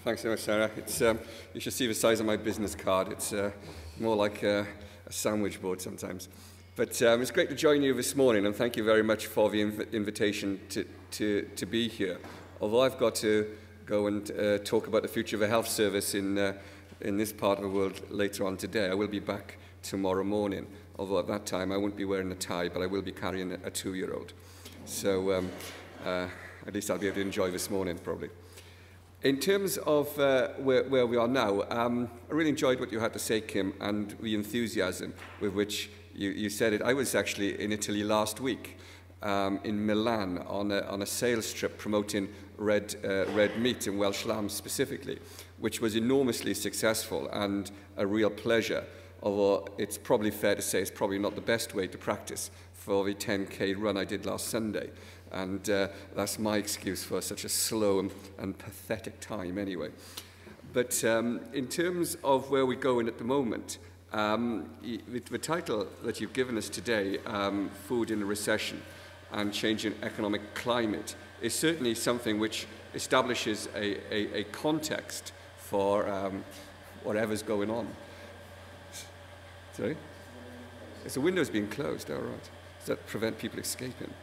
Thanks so much, Sarah. You should see the size of my business card. It's more like a sandwich board sometimes. But it's great to join you this morning, and thank you very much for the invitation to be here. Although I've got to go and talk about the future of the health service in this part of the world later on today, I will be back tomorrow morning. Although at that time I won't be wearing a tie, but I will be carrying a 2-year-old. So at least I'll be able to enjoy this morning, probably. In terms of where we are now, I really enjoyed what you had to say, Kim, and the enthusiasm with which you said it. I was actually in Italy last week, in Milan, on a sales trip promoting red meat and Welsh lamb specifically, which was enormously successful and a real pleasure. Although it's probably fair to say it's probably not the best way to practice for the 10K run I did last Sunday. And that's my excuse for such a slow and pathetic time anyway. But in terms of where we're going at the moment, the title that you've given us today, Food in a Recession and Changing Economic Climate, is certainly something which establishes a context for whatever's going on. Sorry? It's the window's being closed, all right. Does that prevent people escaping?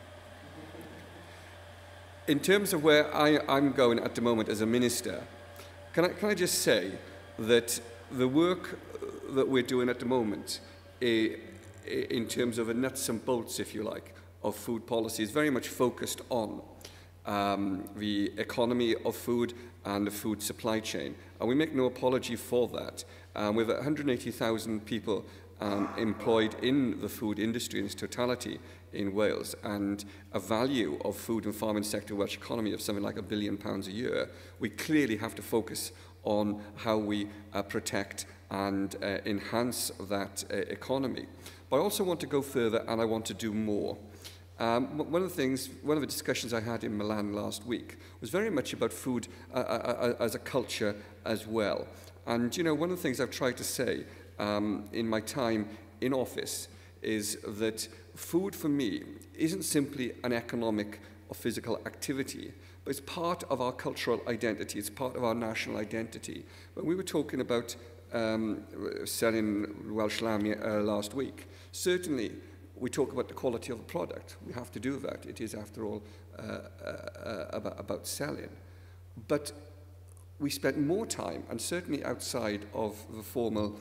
In terms of where I'm going at the moment as a minister, can I just say that the work that we're doing at the moment, in terms of the nuts and bolts, if you like, of food policy is very much focused on the economy of food and the food supply chain. And we make no apology for that. With 180,000 people employed in the food industry in its totality in Wales, and a value of food and farming sector Welsh economy of something like £1 billion a year, we clearly have to focus on how we protect and enhance that economy. But I also want to go further, and I want to do more. One of the discussions I had in Milan last week was very much about food as a culture as well. And you know, one of the things I've tried to say in my time in office is that food for me isn't simply an economic or physical activity, but it's part of our cultural identity, it's part of our national identity. When we were talking about selling Welsh lamb last week, certainly we talk about the quality of the product. We have to do that. It is, after all, about selling. But we spent more time, and certainly outside of the formal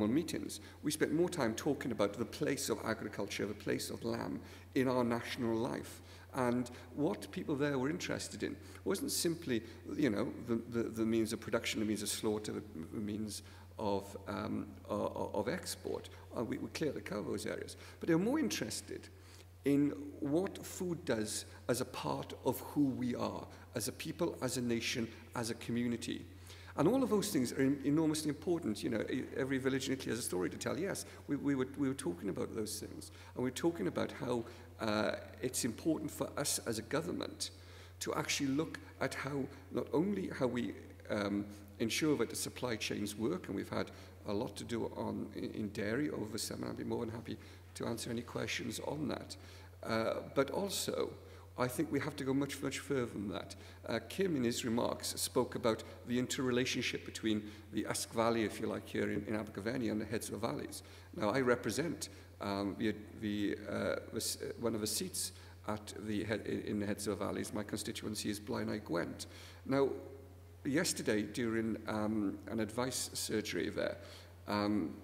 meetings, we spent more time talking about the place of agriculture, the place of lamb in our national life. And what people there were interested in wasn't simply, you know, the means of production, the means of slaughter, the means of export. We clearly cover those areas. But they were more interested in what food does as a part of who we are, as a people, as a nation, as a community. And all of those things are enormously important. You know, every village in Italy has a story to tell. Yes, we were talking about those things. And we're talking about how it's important for us as a government to actually look at how, not only how we ensure that the supply chains work, and we've had a lot to do in dairy over the summer. I'd be more than happy to answer any questions on that. But also, I think we have to go much further than that. Kim, in his remarks, spoke about the interrelationship between the Usk Valley, if you like, here in Abergavenny and the Heads of the Valleys. Now, I represent one of the seats in the Heads of the Valleys. My constituency is Blaenau Gwent. Now, yesterday, during an advice surgery there,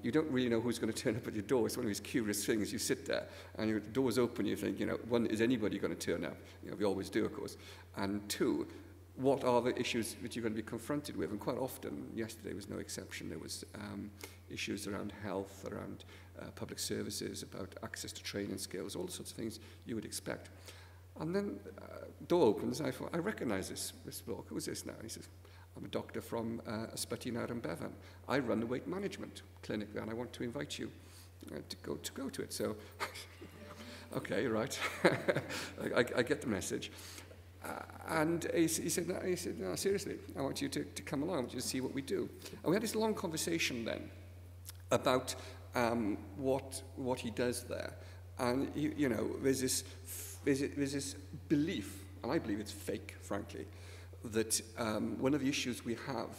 you don't really know who's going to turn up at your door. It's one of these curious things. You sit there, and your door's open, you think, you know, one, is anybody going to turn up? You know, we always do, of course. And two, what are the issues that you're going to be confronted with? And quite often, yesterday was no exception. There was issues around health, around public services, about access to training skills, all sorts of things you would expect. And then door opens, and I thought, I recognise this bloke. Who's this now? And he says, I'm a doctor from Ysbyty Nawr and Bevan. I run the weight management clinic there, and I want to invite you to go to it. So, okay, right. I get the message. And he said, no, seriously, I want you to come along. I want you to see what we do. And we had this long conversation then about what he does there. And, you know, there's this belief, and I believe it's fake, frankly, that one of the issues we have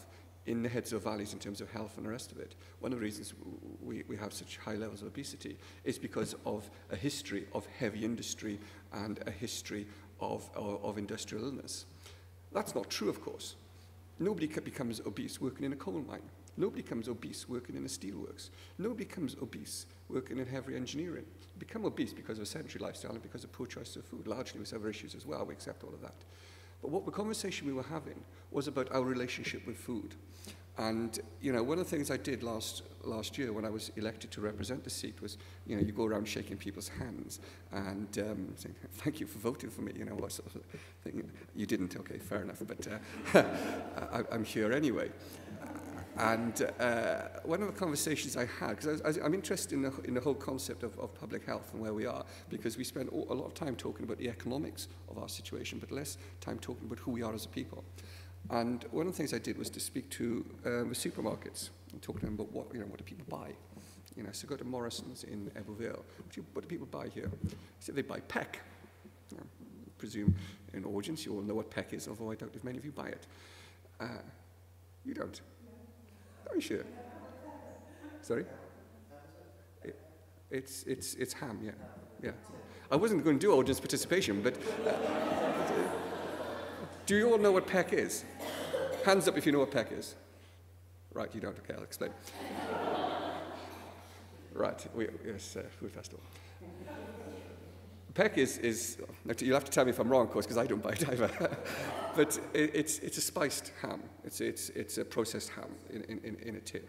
in the heads of valleys in terms of health and the rest of it, one of the reasons we have such high levels of obesity is because of a history of heavy industry and a history of industrial illness. That's not true, of course. Nobody becomes obese working in a coal mine. Nobody becomes obese working in a steelworks. Nobody becomes obese working in heavy engineering. You become obese because of a sedentary lifestyle and because of poor choice of food. Largely with other issues as well, we accept all of that. But what the conversation we were having was about our relationship with food. And, you know, one of the things I did last year when I was elected to represent the seat was, you know, you go around shaking people's hands and saying, thank you for voting for me, you know, what sort of thing. You didn't, okay, fair enough, but I'm here anyway. And one of the conversations I had, because I'm interested in the whole concept of public health and where we are, because we spend a lot of time talking about the economics of our situation, but less time talking about who we are as a people. And one of the things I did was to speak to the supermarkets and talk to them about what do people buy. You know, so go to Morrison's in Ebbowvale. What do people buy here? He said they buy peck. You know, I presume in audience you all know what peck is, although I doubt if many of you buy it. You don't? Are you sure? Sorry? It's ham, yeah. Yeah. I wasn't going to do audience participation, but do you all know what peck is? Hands up if you know what peck is. Right, you don't. Okay, I'll explain. Right, yes, food festival. Peck is you'll have to tell me if I'm wrong, of course, because I don't buy it either. But it's a spiced ham. It's a processed ham in a tin,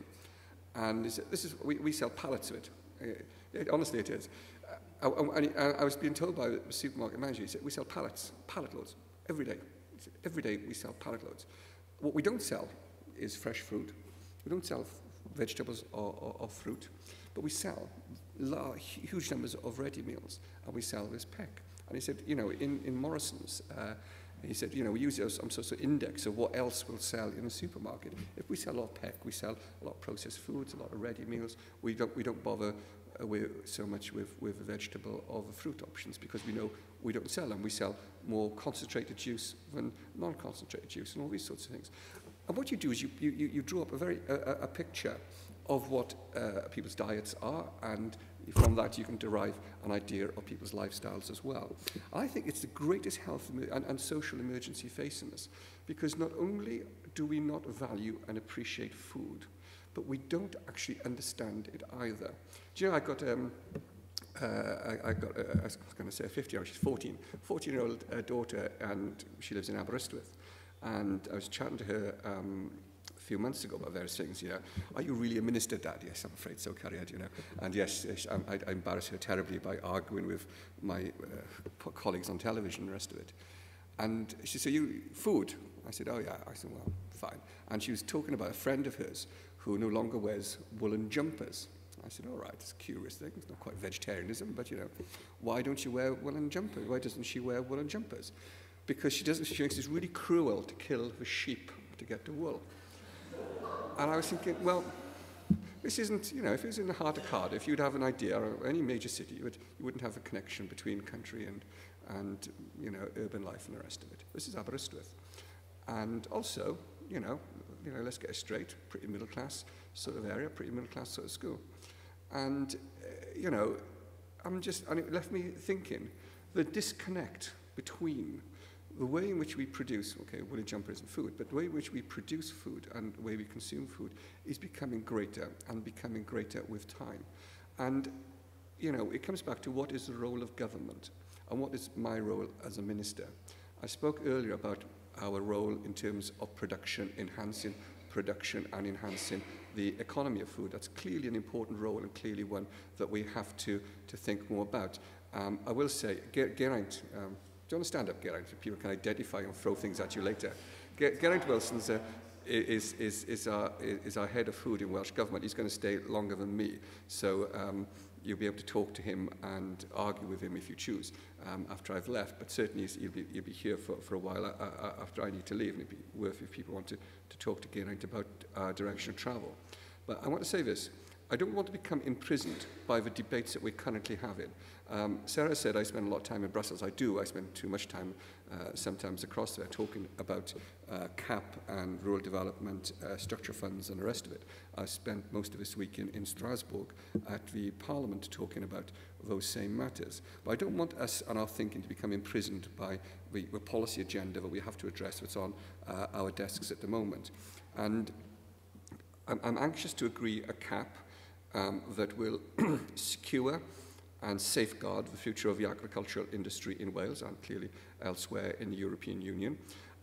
and we sell pallets of it. Honestly, it is. I was being told by the supermarket manager, he said we sell pallet loads every day. Every day we sell pallet loads. What we don't sell is fresh fruit. We don't sell vegetables or fruit, but we sell huge numbers of ready meals, and we sell this peck. And he said, you know, in Morrison's, he said, you know, we use it as some sort of index of what else will sell in a supermarket. If we sell a lot of peck, we sell a lot of processed foods, a lot of ready meals. We don't bother so much with the vegetable or the fruit options because we know we don't sell them. We sell more concentrated juice than non-concentrated juice and all these sorts of things. And what you do is you draw up a picture of what people's diets are, and from that you can derive an idea of people's lifestyles as well. I think it's the greatest health and social emergency facing us, because not only do we not value and appreciate food, but we don't actually understand it either. Do you know, I was going to say a 50-year-old, she's 14-year-old daughter, and she lives in Aberystwyth. And I was chatting to her a few months ago about various things, you know. Are you really a minister, Dad? Yes, I'm afraid so, Carrie, you know. And yes, I embarrassed her terribly by arguing with my colleagues on television and the rest of it. And she said, food? I said, oh yeah. I said, well, fine. And she was talking about a friend of hers who no longer wears woolen jumpers. I said, all right, it's a curious thing. It's not quite vegetarianism, but, you know, why don't you wear woolen jumpers? Why doesn't she wear woolen jumpers? Because she thinks it's really cruel to kill the sheep to get the wool. And I was thinking, well, this isn't, you know, if it was in the heart of Cardiff, you'd have an idea, or any major city, you wouldn't have a connection between country and you know, urban life and the rest of it. This is Aberystwyth. And also, you know, let's get it straight, pretty middle class sort of area, pretty middle class sort of school. And, you know, and it left me thinking, the disconnect between the way in which we produce, okay, woolly jumper isn't food, but the way in which we produce food and the way we consume food is becoming greater and becoming greater with time. And, you know, it comes back to what is the role of government and what is my role as a minister. I spoke earlier about our role in terms of production, enhancing production and enhancing the economy of food. That's clearly an important role and clearly one that we have to think more about. I will say, Geraint, do you want to stand up, Geraint, so people can identify and throw things at you later? Geraint Wilson is our head of food in Welsh Government. He's going to stay longer than me, so you'll be able to talk to him and argue with him if you choose after I've left, but certainly you'll be here for a while after I need to leave, and it'd be worth if people want to talk to Geraint about our direction of travel. But I want to say this, I don't want to become imprisoned by the debates that we're currently having. Sarah said I spend a lot of time in Brussels. I do. I spend too much time sometimes across there talking about CAP and rural development, structure funds and the rest of it. I spent most of this week in Strasbourg at the Parliament talking about those same matters. But I don't want us and our thinking to become imprisoned by the policy agenda that we have to address what's on our desks at the moment. And I'm anxious to agree a CAP that will secure and safeguard the future of the agricultural industry in Wales and clearly elsewhere in the European Union.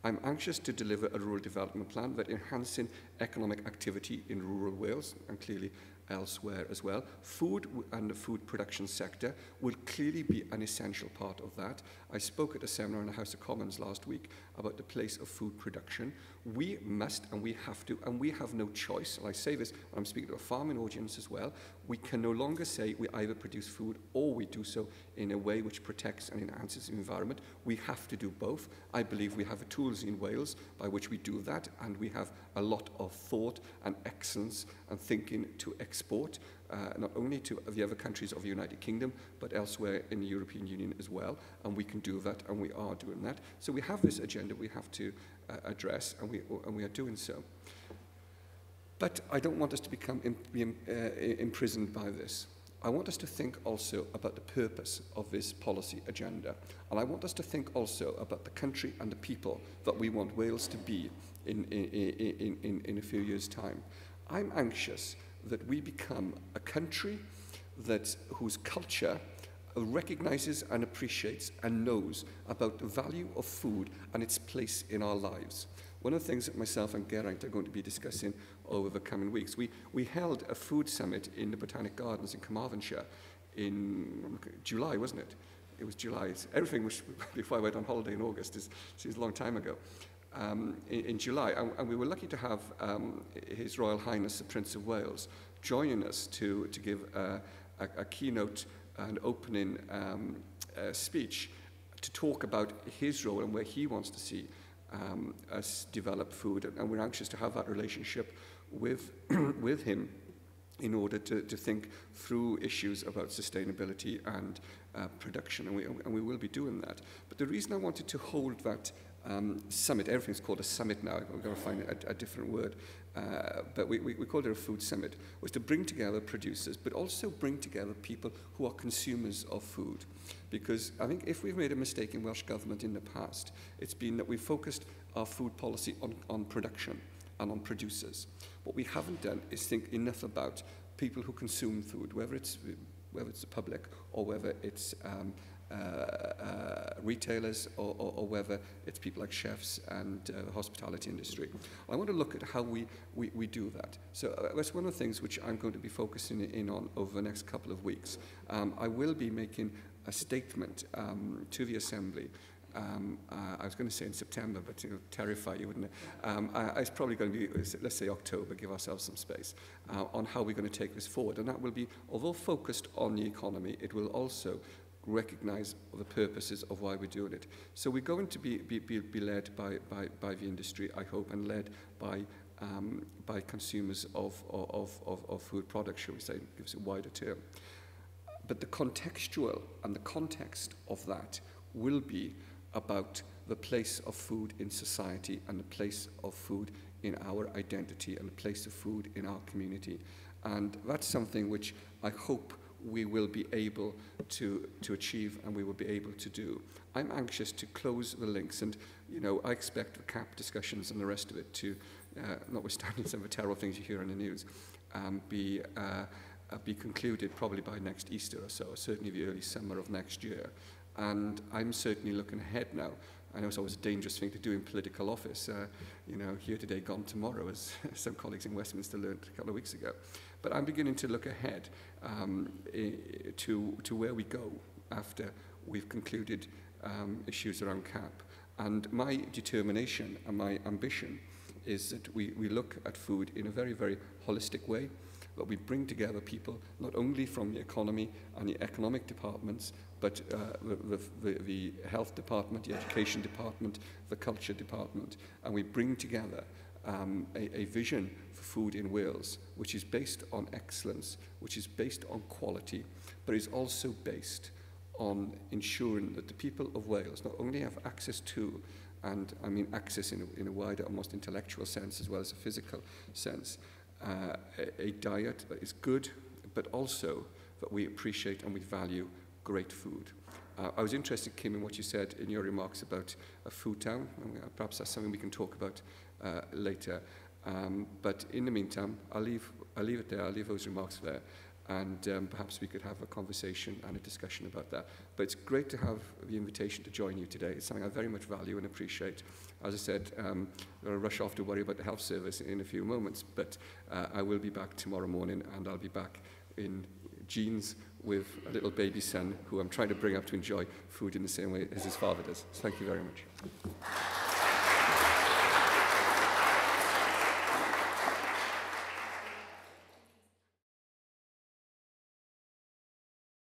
I'm anxious to deliver a rural development plan that enhances economic activity in rural Wales and clearly elsewhere as well. Food and the food production sector will clearly be an essential part of that. I spoke at a seminar in the House of Commons last week about the place of food production. We must and we have to, and we have no choice, and I say this, and I'm speaking to a farming audience as well, we can no longer say we either produce food or we do so in a way which protects and enhances the environment. We have to do both. I believe we have the tools in Wales by which we do that, and we have a lot of thought and excellence and thinking to export, not only to the other countries of the United Kingdom, but elsewhere in the European Union as well, and we can do that, and we are doing that. So we have this agenda we have to address, and we are doing so. But I don't want us to become imprisoned by this. I want us to think also about the purpose of this policy agenda, and I want us to think also about the country and the people that we want Wales to be in a few years' time. I'm anxious that we become a country whose culture recognises and appreciates and knows about the value of food and its place in our lives. One of the things that myself and Geraint are going to be discussing over the coming weeks, we held a food summit in the Botanic Gardens in Carmarthenshire in July, wasn't it? It was July. Everything was before I went on holiday in August. It seems a long time ago. In July, and we were lucky to have His Royal Highness the Prince of Wales joining us to give a keynote and opening speech to talk about his role and where he wants to see us develop food, and we're anxious to have that relationship with him in order to think through issues about sustainability and production, and we will be doing that. But the reason I wanted to hold that summit, everything's called a summit now, we're going to find a different word, but we called it a food summit, was to bring together producers, but also bring together people who are consumers of food. Because I think if we've made a mistake in Welsh Government in the past, it's been that we've focused our food policy on production and on producers. What we haven't done is think enough about people who consume food, whether it's the public or whether it's retailers or whether it's people like chefs and the hospitality industry. I want to look at how we do that. So that's one of the things which I'm going to be focusing in on over the next couple of weeks. I will be making a statement to the Assembly. I was going to say in September, but it would terrify you, wouldn't it? It's probably going to be, let's say October, give ourselves some space, on how we're going to take this forward. And that will be, although focused on the economy, it will also recognise the purposes of why we're doing it. So we're going to be led by the industry, I hope, and led by consumers of food products, shall we say, gives it a wider term. But the contextual and the context of that will be about the place of food in society and the place of food in our identity and the place of food in our community. And that's something which I hope we will be able to achieve and we will be able to do. I'm anxious to close the links, and you know, I expect the CAP discussions and the rest of it to, notwithstanding some of the terrible things you hear in the news, be concluded probably by next Easter or so, certainly the early summer of next year. And I'm certainly looking ahead now. I know it's always a dangerous thing to do in political office, you know, here today, gone tomorrow, as some colleagues in Westminster learned a couple of weeks ago. But I'm beginning to look ahead to where we go after we've concluded issues around CAP. And my determination and my ambition is that we look at food in a very, very holistic way, that we bring together people not only from the economy and the economic departments, but the health department, the education department, the culture department, and we bring together a vision for food in Wales, which is based on excellence, which is based on quality, but is also based on ensuring that the people of Wales not only have access to, and I mean access in a wider, almost intellectual sense as well as a physical sense, a diet that is good, but also that we appreciate and we value great food. I was interested, Kim, in what you said in your remarks about a food town. Perhaps that's something we can talk about later. But in the meantime, I'll leave it there. I'll leave those remarks there. And perhaps we could have a conversation and a discussion about that. But it's great to have the invitation to join you today. It's something I very much value and appreciate. As I said, I'll rush off to worry about the health service in a few moments, but I will be back tomorrow morning, and I'll be back in jeans with a little baby son who I'm trying to bring up to enjoy food in the same way as his father does. So thank you very much.